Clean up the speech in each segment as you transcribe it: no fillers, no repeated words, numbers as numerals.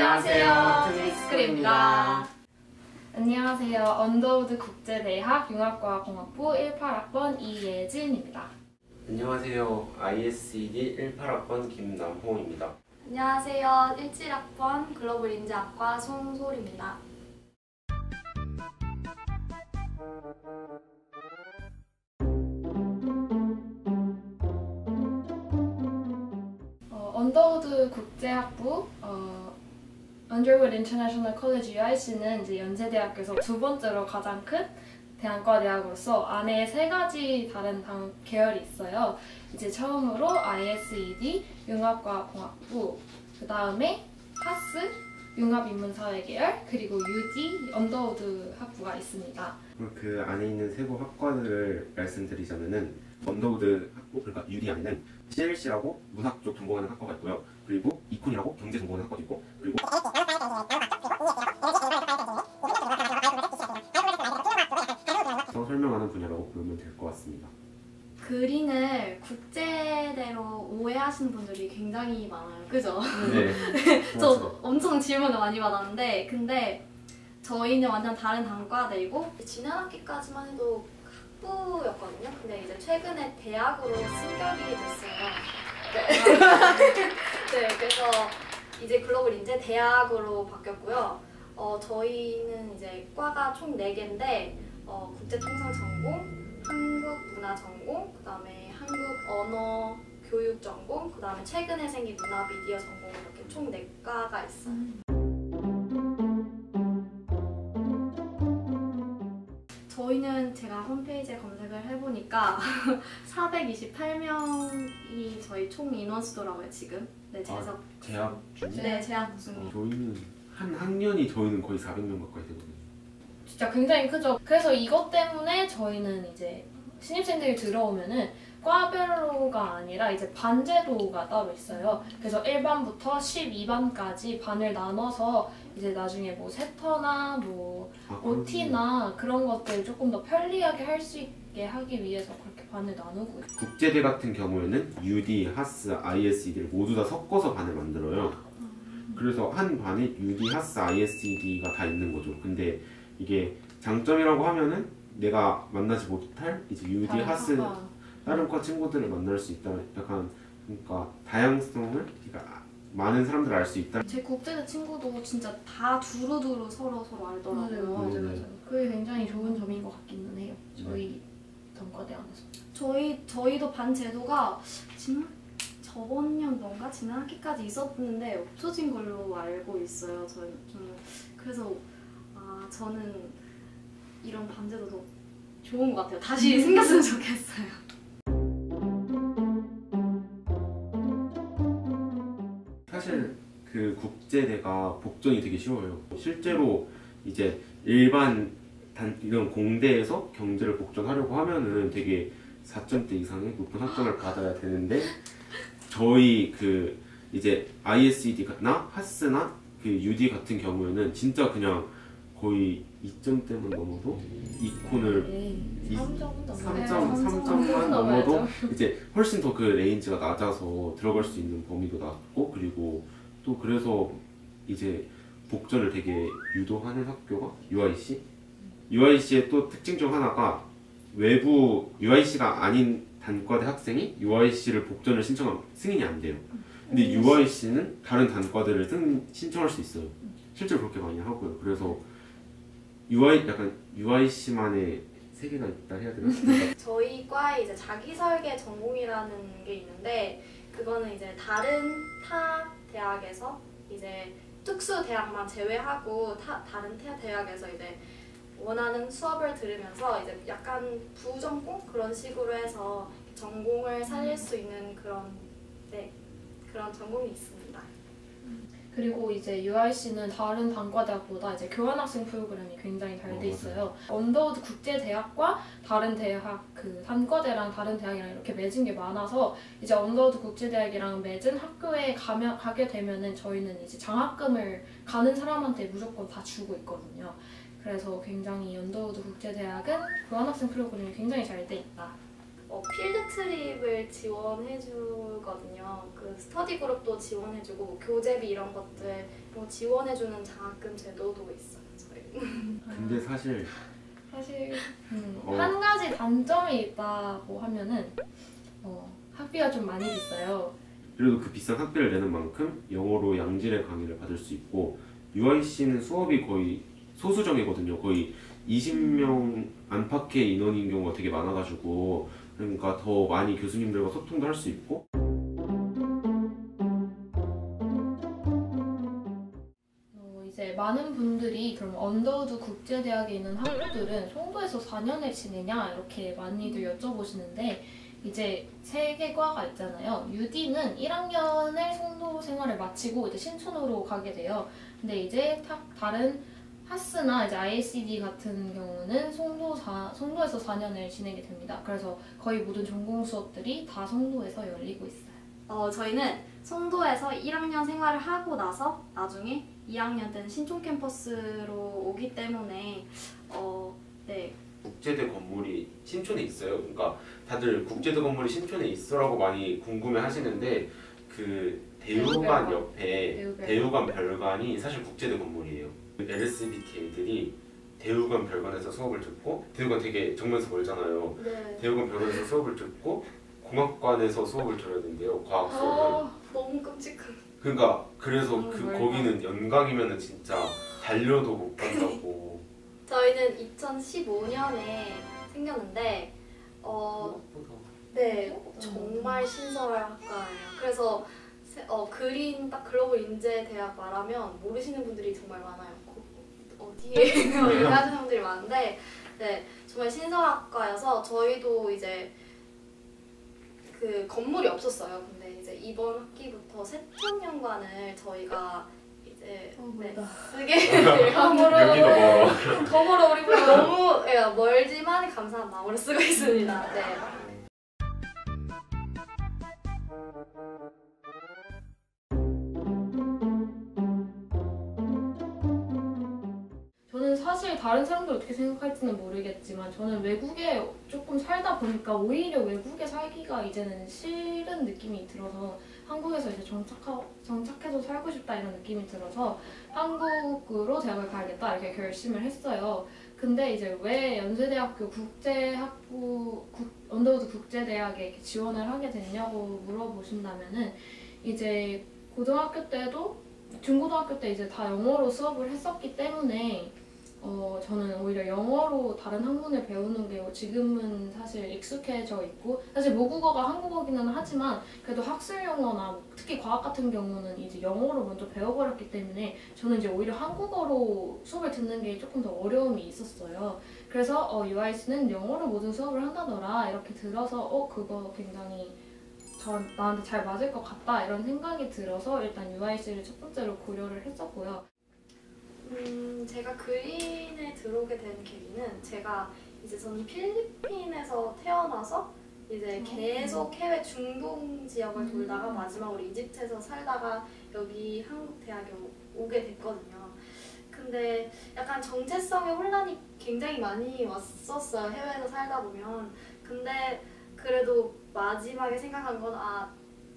안녕하세요, 트위스쿨입니다. 안녕하세요, 언더우드 국제대학 융합과학공학부 18학번 이예진입니다. 안녕하세요, ISED 18학번 김남홍입니다. 안녕하세요, 17학번 글로벌 인재학과 송솔입니다. 언더우드 국제학부 Underwood International College UIC는 이제 연세대학교에서 두 번째로 가장 큰 대안과 대학으로서 안에 세 가지 다른 계열이 있어요. 이제 처음으로 ISED 융합과학공학부, 그 다음에 하스 융합인문사회 계열, 그리고 UD 언더우드 학부가 있습니다. 그 안에 있는 세부 학과들을 말씀드리자면은 언더우드 학부, 그러니까 UD 안에는 CLC라고 문학 쪽 전공하는 학과가 있고요. 그리고 이콘이라고 경제 전공하는 학과도 있고, 그리고 설명하는 분야라고 보면 될 것 같습니다. 그린을 국제대로 오해하시는 분들이 굉장히 많아요. 그죠? 네. 저 엄청 질문을 많이 받았는데, 근데 저희는 완전 다른 단과대이고 지난 학기까지만 해도 학부였거든요. 근데 이제 최근에 대학으로 승격이 됐어요. 네, 그래서 이제 글로벌 인재 대학으로 바뀌었고요. 저희는 이제 과가 총 4개인데 국제통상 전공, 한국문화 전공, 그 다음에 한국 언어 교육 전공, 그 다음에 최근에 생긴 문화 미디어 전공, 이렇게 총 4과가 있어요. 저희는 제가 홈페이지에 검색을 해보니까 428명이 저희 총 인원수더라고요, 지금. 네, 재학 중이요? 네, 재학 중이에요. 저희는 한 학년이 저희는 거의 400명 가까이 되거든요. 진짜 굉장히 크죠. 그래서 이것 때문에 저희는 이제 신입생들이 들어오면은 과별로가 아니라 이제 반제도가 따로 있어요. 그래서 1반부터 12반까지 반을 나눠서 이제 나중에 뭐 세터나 뭐 OT나 그런 것들 조금 더 편리하게 할 수 있게 하기 위해서 그렇게 반을 나누고 있어요. 국제대 같은 경우에는 UD, 하스, ISED를 모두 다 섞어서 반을 만들어요. 그래서 한 반에 UD, 하스, ISED가 다 있는 거죠. 근데 이게 장점이라고 하면은 내가 만나지 못할 이제 UD, 하스 다른 과 친구들을 만날 수 있다. 약간 그러니까 다양성을 그러니까 많은 사람들을 알 수 있다. 제 국제대 친구도 진짜 다 두루두루 서로 알더라고요. 맞아요. 그게 굉장히 좋은 점인 것 같기는 해요. 저희 단과대 안에서. 저희도 반 제도가 저번 연도인가 지난 학기까지 있었는데 없어진 걸로 알고 있어요. 저는 그래서 저는 이런 반 제도도 좋은 것 같아요. 다시 생겼으면 좋겠어요. 사실 그 국제대가 복전이 되게 쉬워요. 실제로 이제 일반 이런 공대에서 경제를 복전하려고 하면은 되게 4점대 이상의 높은 학점을 받아야 되는데 저희 그 이제 ISED나 하스나 그 UD 같은 경우에는 진짜 그냥 거의 2점대만 넘어도 이콘을 3점만 넘어도 이제 훨씬 더 그 레인지가 낮아서 들어갈 수 있는 범위도 낮고, 그리고 또 그래서 이제 복전을 되게 유도하는 학교가 UIC? UIC의 또 특징 중 하나가 외부 UIC가 아닌 단과대 학생이 UIC를 복전을 신청하면 승인이 안 돼요. 근데 UIC는 다른 단과대를 신청할 수 있어요. 실제로 그렇게 많이 하고요. 그래서 약간 UIC만의 세계가 있다 해야 되나? 저희 과에 이제 자기설계 전공이라는 게 있는데, 그거는 이제 다른 타 대학에서 이제 특수 대학만 제외하고 다른 타 대학에서 이제 원하는 수업을 들으면서 이제 약간 부전공 그런 식으로 해서 전공을 살릴 수 있는 그런 전공이 있습니다. 그리고 이제 UIC는 다른 단과대학보다 이제 교환학생 프로그램이 굉장히 잘 돼 있어요. 언더우드 국제대학과 다른 대학, 그 단과대랑 다른 대학이랑 이렇게 맺은 게 많아서 이제 언더우드 국제대학이랑 맺은 학교에 가게 되면은 저희는 이제 장학금을 가는 사람한테 무조건 다 주고 있거든요. 그래서 굉장히 언더우드 국제대학은 교환학생 프로그램이 굉장히 잘 돼 있다. 필드 트립을 지원해 주거든요. 그 스터디 그룹도 지원해 주고 뭐 교재비 이런 것들 뭐 지원해 주는 장학금 제도도 있어요. 저희. 근데 사실 한 가지 단점이 있다고 하면은 학비가 좀 많이 비싸요. 그래도 그 비싼 학비를 내는 만큼 영어로 양질의 강의를 받을 수 있고 UIC는 수업이 거의 소수정이거든요. 거의 20명 안팎의 인원인 경우가 되게 많아가지고 그러니까 더 많이 교수님들과 소통도 할 수 있고 이제 많은 분들이 그럼 언더우드 국제대학에 있는 학부들은 송도에서 4년을 지내냐 이렇게 많이들 여쭤보시는데 이제 세 개 과가 있잖아요. UD는 1학년을 송도 생활을 마치고 이제 신촌으로 가게 돼요. 근데 이제 다른 하스나 이제 ISD 같은 경우는 송도에서 4년을 지내게 됩니다. 그래서 거의 모든 전공 수업들이 다 송도에서 열리고 있어요. 저희는 송도에서 1학년 생활을 하고 나서 나중에 2학년 때는 신촌 캠퍼스로 오기 때문에 네. 국제대 건물이 신촌에 있어요. 그러니까 다들 국제대 건물이 신촌에 있어라고 많이 궁금해 하시는데 그 대우관 옆에 대우관 별관이 사실 국제대 건물이에요. LSBT 애들이 대우관 별관에서 수업을 듣고 대우관 되게 정면에서 멀잖아요. 네. 대우관 별관에서 수업을 듣고 공학관에서 수업을 들어야 된대요. 과학 수업을. 너무 끔찍한. 그러니까 그래서 멀다. 거기는 연강이면은 진짜 달려도 못 간다고. 저희는 2015년에 생겼는데 네, 정말 신설할 학과예요. 그래서 그린 딱 글로벌 인재 대학 말하면 모르시는 분들이 정말 많아요. 어디에 이렇게 하시는 분들이 많은데 네, 정말 신설학과여서 저희도 이제 그 건물이 없었어요. 근데 이제 이번 학기부터 세청연관을 저희가 이제 네, 쓰게 돼요. 여기도 멀어. 더 멀어 우리 보다. 너무 멀지만 감사한 마음으로 쓰고 있습니다. 네. 저는 사실 다른 사람들 어떻게 생각할지는 모르겠지만 저는 외국에 조금 살다 보니까 오히려 외국에 살기가 이제는 싫은 느낌이 들어서 한국에서 이제 정착해서 살고 싶다 이런 느낌이 들어서 한국으로 대학을 가야겠다 이렇게 결심을 했어요. 근데 이제 왜 연세대학교 언더우드 국제대학에 이렇게 지원을 하게 됐냐고 물어보신다면은 이제 고등학교 때도 중고등학교 때 이제 다 영어로 수업을 했었기 때문에 저는 오히려 영어로 다른 학문을 배우는 게 지금은 사실 익숙해져 있고 사실 모국어가 한국어기는 하지만 그래도 학술 영어나 특히 과학 같은 경우는 이제 영어로 먼저 배워버렸기 때문에 저는 이제 오히려 한국어로 수업을 듣는 게 조금 더 어려움이 있었어요. 그래서 UIC는 영어로 모든 수업을 한다더라 이렇게 들어서 그거 굉장히 나한테 잘 맞을 것 같다 이런 생각이 들어서 일단 UIC를 첫 번째로 고려를 했었고요. 제가 그린에 들어오게 된 계기는 저는 필리핀에서 태어나서 이제 계속 해외 중동 지역을 돌다가 마지막으로 이집트에서 살다가 여기 한국 대학에 오게 됐거든요. 근데 약간 정체성의 혼란이 굉장히 많이 왔었어요. 해외에서 살다 보면. 근데 그래도 마지막에 생각한 건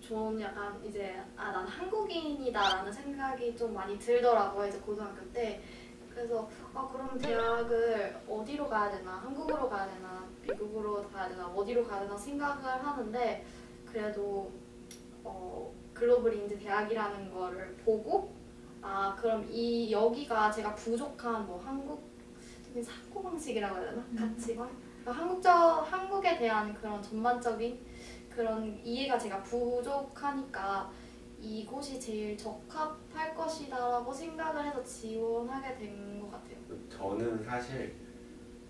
저는 약간 이제 난 한국인이다라는 생각이 좀 많이 들더라고요. 이제 고등학교 때. 그래서 그럼 대학을 어디로 가야 되나? 한국으로 가야 되나? 미국으로 가야 되나? 어디로 가야 되나 생각을 하는데 그래도 글로벌 인재 대학이라는 거를 보고 그럼 여기가 제가 부족한 뭐 한국적인 사고방식이라고 해야 되나? 가치관? 한국에 대한 그런 전반적인 그런 이해가 제가 부족하니까 이곳이 제일 적합할 것이다라고 생각을 해서 지원하게 된 것 같아요. 저는 사실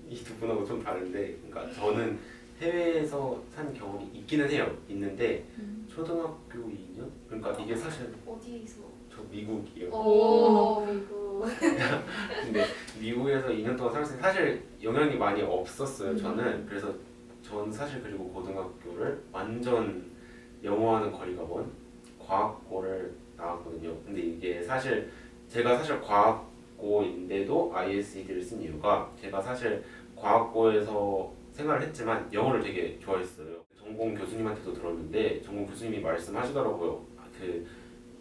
이 두 분하고 좀 다른데, 그러니까 저는 해외에서 산 경험이 있기는 해요. 있는데 초등학교 2년? 그러니까 이게 사실 어디서? 저 미국이요. 미국. 근데 미국에서 2년 동안 살았을 때 사실 영향이 많이 없었어요. 저는 그래서 전 사실 그리고 고등학교를 완전 영어와는 거리가 먼 과학고를 나왔거든요. 근데 이게 제가 사실 과학고인데도 ISED를 쓴 이유가 제가 사실 과학고에서 생활을 했지만 영어를 되게 좋아했어요. 전공 교수님한테도 들었는데 전공 교수님이 말씀하시더라고요. 그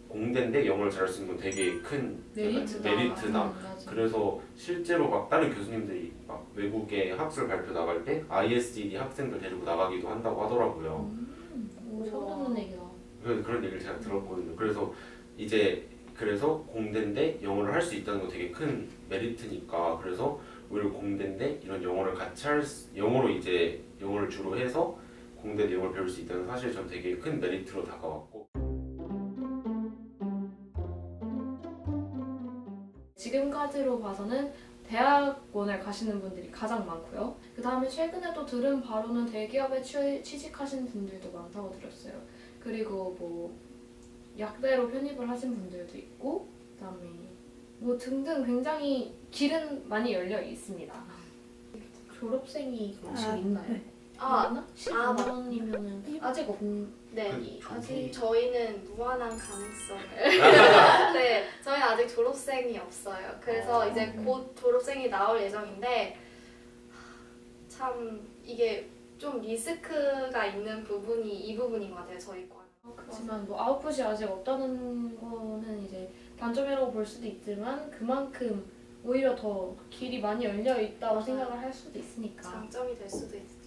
공대인데 영어를 잘할 수 있는 건 되게 큰 메리트다. 그래서 실제로 막 다른 교수님들이 막 외국에 학술 발표 나갈 때 ISED 학생들 데리고 나가기도 한다고 하더라고요. 처음 듣는 얘기다. 그런 얘기를 제가 들었거든요. 그래서 이제 공대인데 영어를 할 수 있다는 건 되게 큰 메리트니까 그래서 오히려 공대인데 이런 영어를 같이 영어로 이제 영어를 주로 해서 공대도 영어를 배울 수 있다는 사실 전 되게 큰 메리트로 다가왔고 지금까지로 봐서는 대학원을 가시는 분들이 가장 많고요. 그 다음에 최근에 또 들은 바로는 대기업에 취직하신 분들도 많다고 들었어요. 그리고 뭐 약대로 편입을 하신 분들도 있고 그 다음에 뭐 등등 굉장히 길은 많이 열려 있습니다. 졸업생이 혹시 있나요? 있나? 15년이면은 아직 네, 아직 저희는 무한한 가능성을 네, 저희는 아직 졸업생이 없어요. 그래서 이제 곧 졸업생이 나올 예정인데 참 이게 좀 리스크가 있는 부분이 이 부분인 것 같아요, 저희 과. 그렇지만 뭐 아웃풋이 아직 없다는 거는 이제 단점이라고 볼 수도 있지만 그만큼 오히려 더 길이 많이 열려 있다고 생각을 할 수도 있으니까 장점이 될 수도 있죠.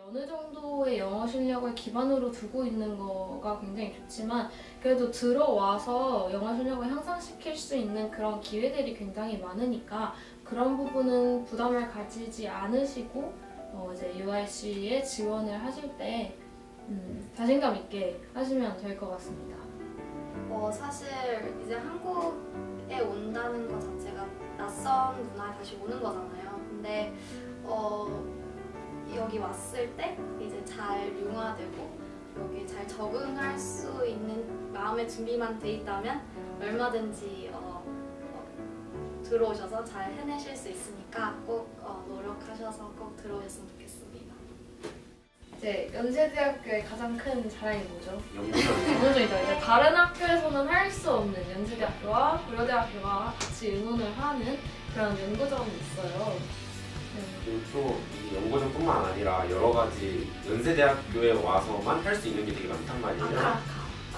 어느 정도의 영어 실력을 기반으로 두고 있는 거가 굉장히 좋지만 그래도 들어와서 영어 실력을 향상시킬 수 있는 그런 기회들이 굉장히 많으니까 그런 부분은 부담을 가지지 않으시고 이제 UIC에 지원을 하실 때 자신감 있게 하시면 될 것 같습니다. 사실 이제 한국에 온다는 것 자체가 낯선 문화에 다시 오는 거잖아요. 근데 여기 왔을 때 이제 잘 융화되고 여기 잘 적응할 수 있는 마음의 준비만 돼 있다면 얼마든지 들어오셔서 잘 해내실 수 있으니까 꼭 노력하셔서 꼭 들어오셨으면 좋겠습니다. 이제 연세대학교의 가장 큰 자랑이 뭐죠? 연구전이죠. 이제 다른 학교에서는 할 수 없는 연세대학교와 고려대학교가 같이 응원을 하는 그런 연구전이 있어요. 그리고 또 이 연구전뿐만 아니라 여러 가지 연세대학교에 와서만 할 수 있는 게 되게 많단 말이에요.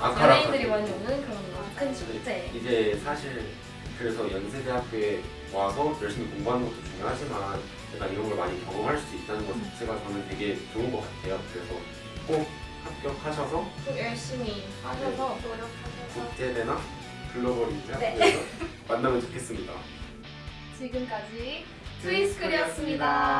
연예인들이 많이 오는 그런 큰 축제. 이제 사실 그래서 연세대학교에 와서 열심히 공부하는 것도 중요하지만 약간 이런 걸 많이 경험할 수 있다는 것 자체가 저는 되게 좋은 것 같아요. 그래서 꼭 합격하셔서 꼭 열심히 하셔서 노력하셔서 국제대나 글로벌 인재학교에서 네. 만나면 좋겠습니다. 지금까지 트위스쿨이었습니다.